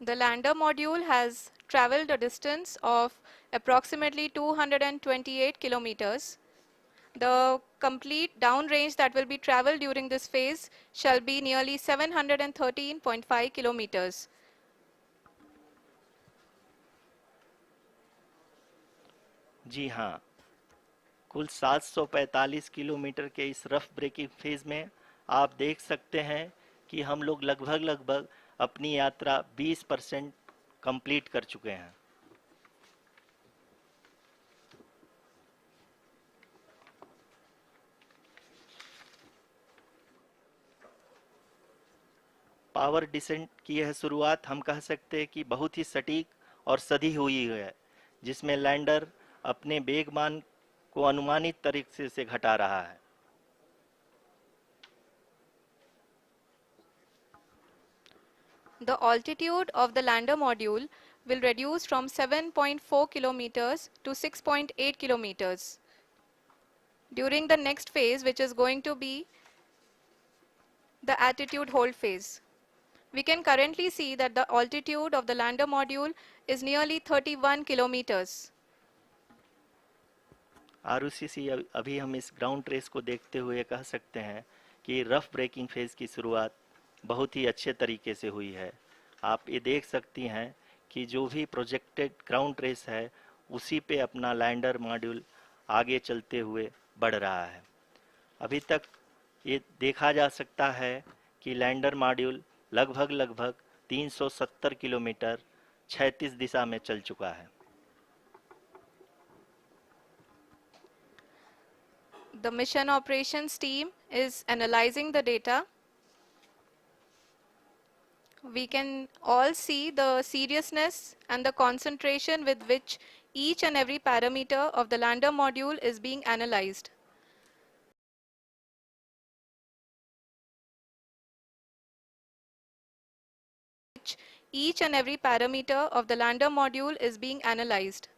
The lander module has traveled a distance of approximately 228 kilometers. The complete downrange that will be traveled during this phase shall be nearly 713.5 kilometers. जी हाँ, कुल 745 kilometre के इस rough breaking phase में आप देख सकते हैं कि हम लोग लगभग अपनी यात्रा 20% कंप्लीट कर चुके हैं। पावर डिसेंट की यह शुरुआत हम कह सकते हैं कि बहुत ही सटीक और सधी हुई है, जिसमें लैंडर अपने वेगमान को अनुमानित तरीके से घटा रहा है। The altitude of the lander module will reduce from 7.4 kilometers to 6.8 kilometers during the next phase, which is going to be the attitude hold phase. We can currently see that the altitude of the lander module is nearly 31 kilometers. Arushi, अभी हम इस ground race को देखते हुए कह सकते हैं कि रफ ब्रेकिंग फेज की शुरुआत बहुत ही अच्छे तरीके से हुई है। आप ये देख सकती हैं कि जो भी प्रोजेक्टेड ग्राउंड रेस है उसी पे अपना लैंडर मॉड्यूल आगे चलते हुए बढ़ रहा है। अभी तक ये देखा जा सकता है कि लैंडर मॉड्यूल लगभग 370 किलोमीटर क्षैतिज दिशा में चल चुका है। The mission operations team is analyzing the data. We can all see the seriousness and the concentration with which each and every parameter of the lander module is being analyzed. Each and every parameter of the lander module is being analyzed.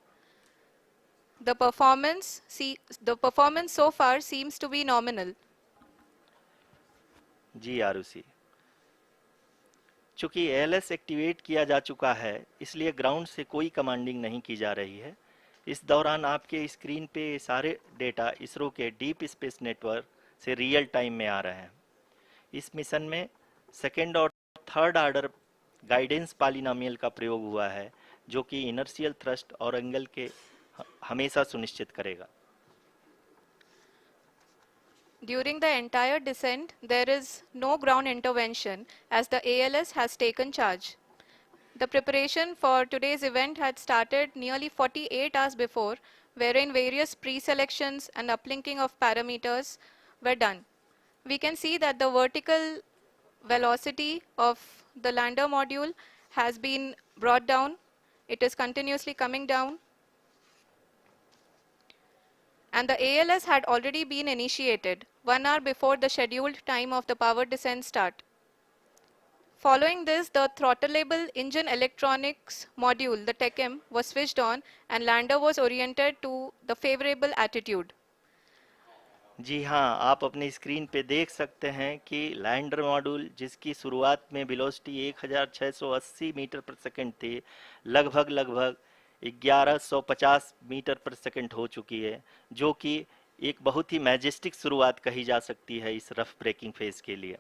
The performance so far seems to be nominal. जी आरुषि, चूंकि ALS activate किया जा चुका है इसलिए ground से कोई commanding नहीं की जा रही है। इस दौरान आपके स्क्रीन पे सारे डेटा इसरो के डीप स्पेस नेटवर्क से रियल टाइम में आ रहे हैं। इस मिशन में सेकेंड और थर्ड ऑर्डर गाइडेंस पॉलिनोमियल का प्रयोग हुआ है, जो कि इनर्शियल थ्रस्ट और एंगल के हमेशा सुनिश्चित करेगा। During the entire descent, there is no ground intervention as the ALS has taken charge. The preparation for today's event had started nearly 48 hours before, wherein various pre-selections and uplinking of parameters were done. We can see that the vertical velocity of the lander module has been brought down. It is continuously coming down. And the ALS had already been initiated 1 hour before the scheduled time of the power descent start. Following this, the throttleable engine electronics module, the TECM, was switched on and lander was oriented to the favorable attitude. जी हाँ, आप अपनी screen पे देख सकते हैं कि lander module जिसकी शुरुआत में वेलोसिटी 1680 मीटर पर सेकंड थी, लगभग 1150 मीटर पर सेकंड हो चुकी है, जो कि एक बहुत ही मैजेस्टिक शुरुआत कही जा सकती है इस रफ ब्रेकिंग फेज के लिए।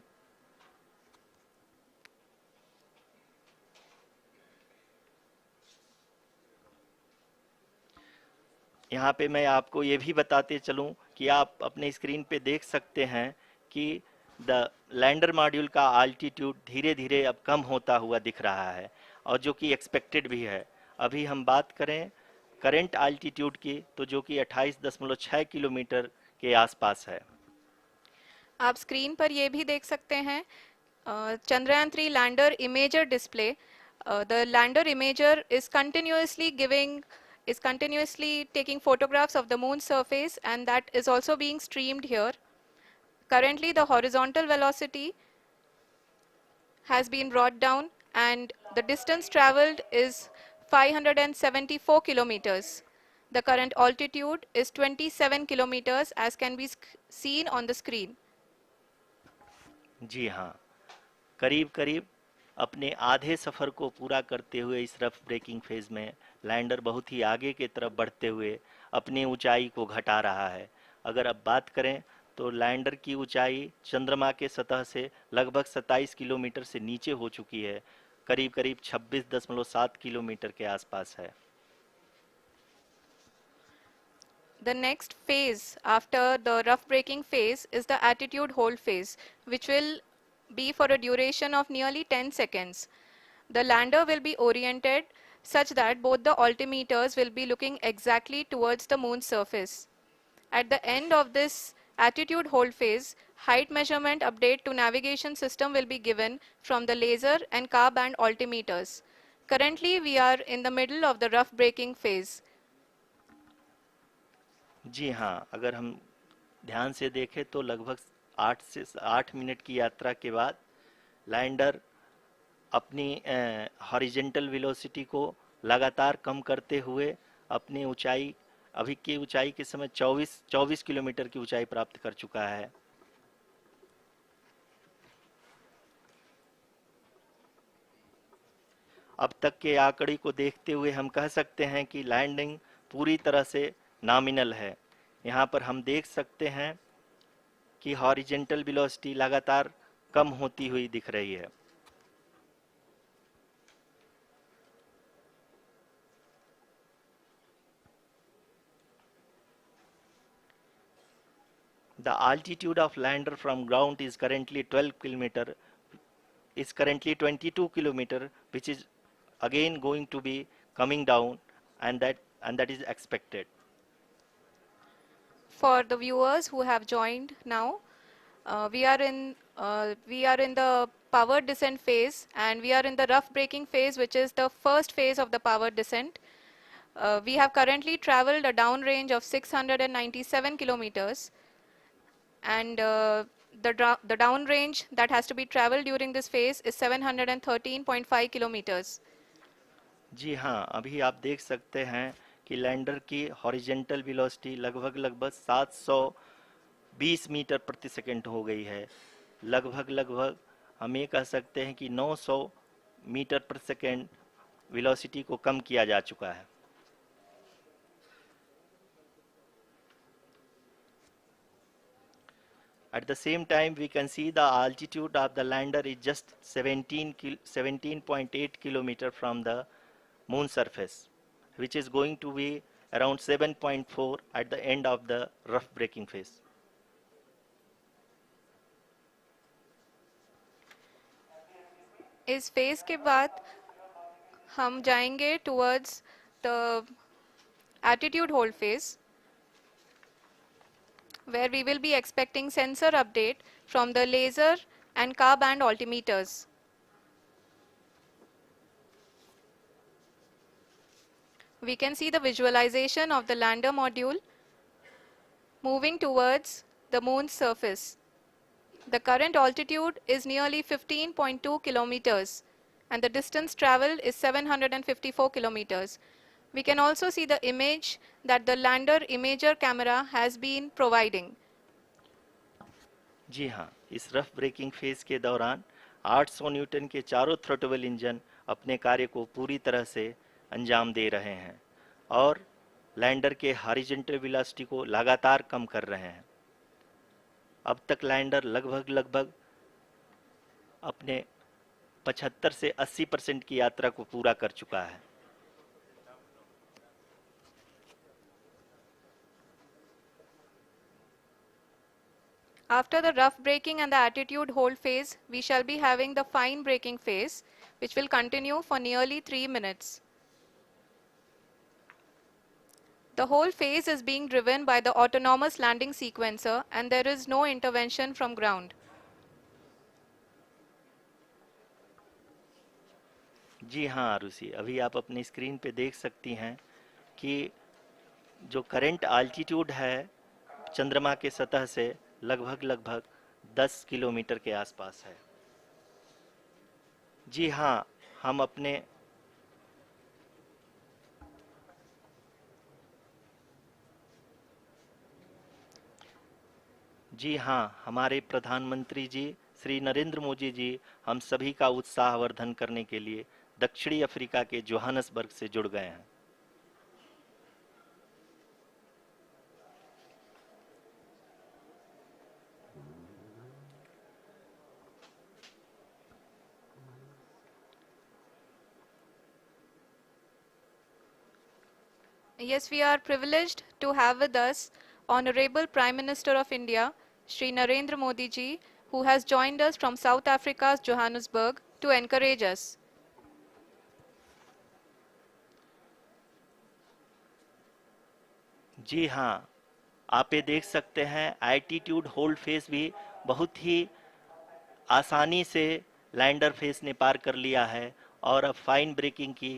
यहाँ पे मैं आपको ये भी बताते चलूँ कि आप अपने स्क्रीन पे देख सकते हैं कि द लैंडर मॉड्यूल का आल्टीट्यूड धीरे धीरे अब कम होता हुआ दिख रहा है, और जो कि एक्सपेक्टेड भी है। अभी हम बात करें करंट आल्टीट्यूड की, तो जो कि 28.6 किलोमीटर के आसपास है। आप स्क्रीन पर ये भी देख सकते हैं Chandrayaan 3 lander imager display. The lander imager is continuously taking photographs of the moon's surface, and that is also being streamed here. Currently, the horizontal velocity has been brought down and the distance traveled is 574 kilometers. The current altitude is 27 kilometers as can be seen on the screen. जी हाँ, करीब करीब अपने आधे सफ़र को पूरा करते हुए इस रफ ब्रेकिंग फेज में लैंडर बहुत ही आगे की तरफ बढ़ते हुए अपनी ऊंचाई को घटा रहा है। अगर अब बात करें तो लैंडर की ऊंचाई चंद्रमा के सतह से लगभग 27 किलोमीटर से नीचे हो चुकी है, करीब करीब 26.7 किलोमीटर के आसपास है। The next phase after the rough braking phase is the attitude hold phase, which will be for a duration of nearly 10 seconds. The lander will be oriented such that both the altimeters will be looking exactly towards the moon's surface. At the end of this attitude hold phase, height measurement update to navigation system will be given from the laser and car band altimeters. Currently, we are in the middle of the rough braking phase. जी हाँ, अगर हम ध्यान से देखें तो लगभग 8 minute की यात्रा के बाद लैंडर अपनी हॉरिजेंटल वेलोसिटी को लगातार कम करते हुए अपनी ऊंचाई, अभी की ऊंचाई के समय 24 किलोमीटर की ऊंचाई प्राप्त कर चुका है। अब तक के आंकड़े को देखते हुए हम कह सकते हैं कि लैंडिंग पूरी तरह से नॉमिनल है। यहाँ पर हम देख सकते हैं कि हॉरिजेंटल वेलोसिटी लगातार कम होती हुई दिख रही है। The altitude of lander from ground is currently 22 kilometer, which is again going to be coming down, and that is expected. For the viewers who have joined now, we are in the power descent phase, and we are in the rough braking phase, which is the first phase of the power descent. We have currently traveled a downrange of 697 kilometers, and the downrange that has to be traveled during this phase is 713.5 kilometers. जी हाँ, अभी आप देख सकते हैं कि lander की horizontal velocity लगभग 720 metre प्रति सेकंड हो गई है। लगभग हम ये कह सकते हैं कि 900 मीटर प्रति सेकंड वेलोसिटी को कम किया जा चुका है। At the same time, we can see the altitude of the lander is just 17.8 kilometer from the moon surface, which is going to be around 7.4 at the end of the rough braking phase. इस phase के बाद हम जाएंगे towards the attitude hold phase, where we will be expecting sensor update from the laser and car band altimeters. We can see the visualization of the lander module moving towards the moon's surface. The current altitude is nearly 15.2 kilometers, and the distance traveled is 754 kilometers. We can also see the image that the lander imager camera has been providing. जी हाँ, इस rough breaking phase के दौरान 800 Newton के चारों throttle engine अपने कार्य को पूरी तरह से अंजाम दे रहे हैं और लैंडर के हॉरिजॉन्टल वेलोसिटी को लगातार कम कर रहे हैं। अब तक लैंडर लगभग अपने 75 से 80% की यात्रा को पूरा कर चुका है। After the rough braking and the attitude hold phase, we shall be having the fine braking phase, which will continue for nearly 3 minutes. The whole phase is being driven by the autonomous landing sequencer, and there is no intervention from ground. जी हाँ आरुषि, अभी आप अपनी screen पे देख सकती हैं कि जो करंट आल्टीट्यूड है चंद्रमा के सतह से लगभग 10 किलोमीटर के आसपास है। जी हाँ, हम अपने जी हाँ, हमारे प्रधानमंत्री जी श्री नरेंद्र मोदी जी हम सभी का उत्साहवर्धन करने के लिए दक्षिणी अफ्रीका के जोहानसबर्ग से जुड़ गए हैं। Yes, we are privileged to have with us Honorable Prime Minister of India, Shri Narendra Modi ji, who has joined us from South Africa's Johannesburg to encourage us. जी हाँ, आप ये देख सकते हैं एल्टीट्यूड होल्ड फेस भी बहुत ही आसानी से लैंडर फेस ने पार कर लिया है और अब फाइन ब्रेकिंग की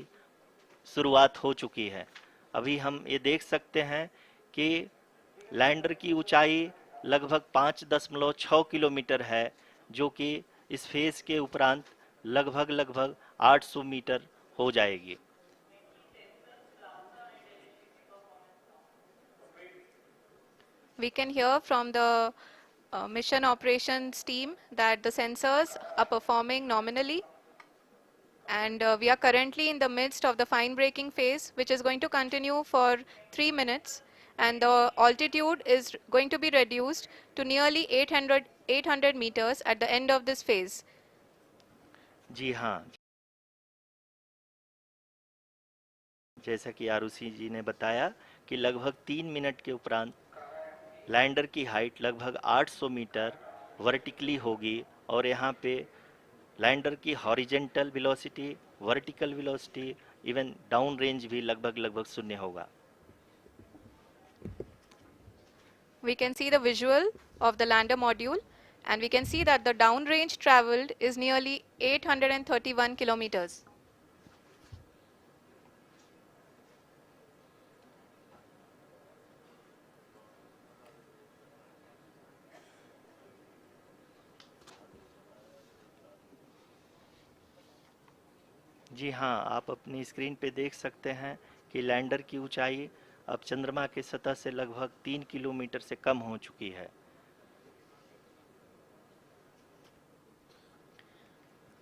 शुरुआत हो चुकी है। अभी हम ये देख सकते हैं कि लैंडर की ऊंचाई लगभग 5.6 किलोमीटर है, जो कि इस फेस के उपरांत लगभग 800 मीटर हो जाएगी। We can hear from the mission operations team that the sensors are performing nominally, and we are currently in the midst of the fine braking phase, which is going to continue for 3 minutes, and the altitude is going to be reduced to nearly 800 meters at the end of this phase. जी हाँ, जैसा कि आरुषि जी ने बताया कि लगभग 3 minute के उपरांत lander की हाइट लगभग 800 मीटर वर्टिकली होगी और यहाँ पे लैंडर की horizontal velocity, vertical velocity, even down range भी लगभग शून्य होगा। We can see the visual of the lander module, and we can see that the downrange traveled is nearly 831 kilometers. जी हाँ, आप अपनी स्क्रीन पे देख सकते हैं कि लैंडर की ऊंचाई अब चंद्रमा के सतह से लगभग 3 किलोमीटर से कम हो चुकी है।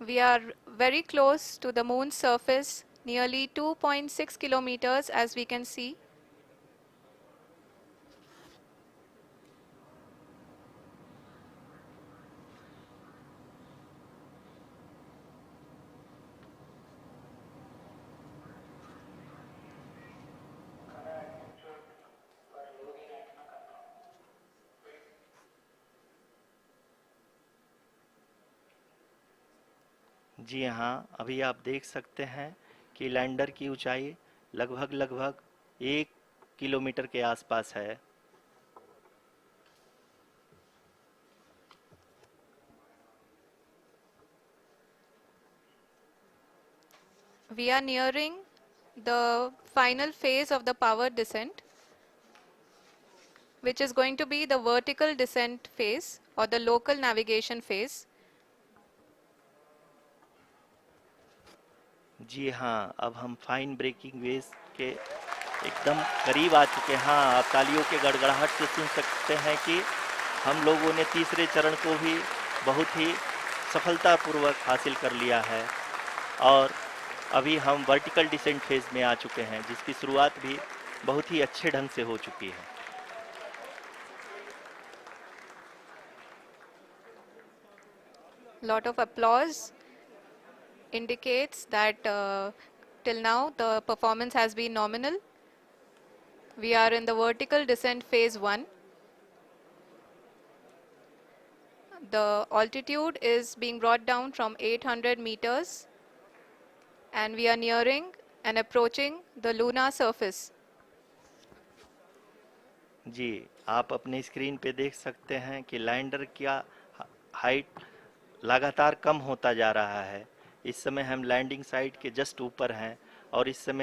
We are very close to the moon's surface, nearly 2.6 kilometers as we can see. जी हाँ, अभी आप देख सकते हैं कि लैंडर की ऊंचाई लगभग 1 किलोमीटर के आसपास है। We are nearing the final phase of the power descent, which is going to be the vertical descent phase or the local navigation phase. जी हाँ, अब हम फाइन ब्रेकिंग वेव के एकदम करीब आ चुके हैं। हाँ, आप तालियों के गड़गड़ाहट से सुन सकते हैं कि हम लोगों ने तीसरे चरण को भी बहुत ही सफलतापूर्वक हासिल कर लिया है और अभी हम वर्टिकल डिसेंट फेज में आ चुके हैं, जिसकी शुरुआत भी बहुत ही अच्छे ढंग से हो चुकी है। Lot of applause indicates that till now the performance has been nominal. We are in the vertical descent phase 1. The altitude is being brought down from 800 meters, and we are nearing and approaching the lunar surface. जी, आप अपनी screen पे देख सकते हैं कि lander का height लगातार कम होता जा रहा है। इस समय हम लैंडिंग साइट के जस्ट ऊपर हैं और इस समय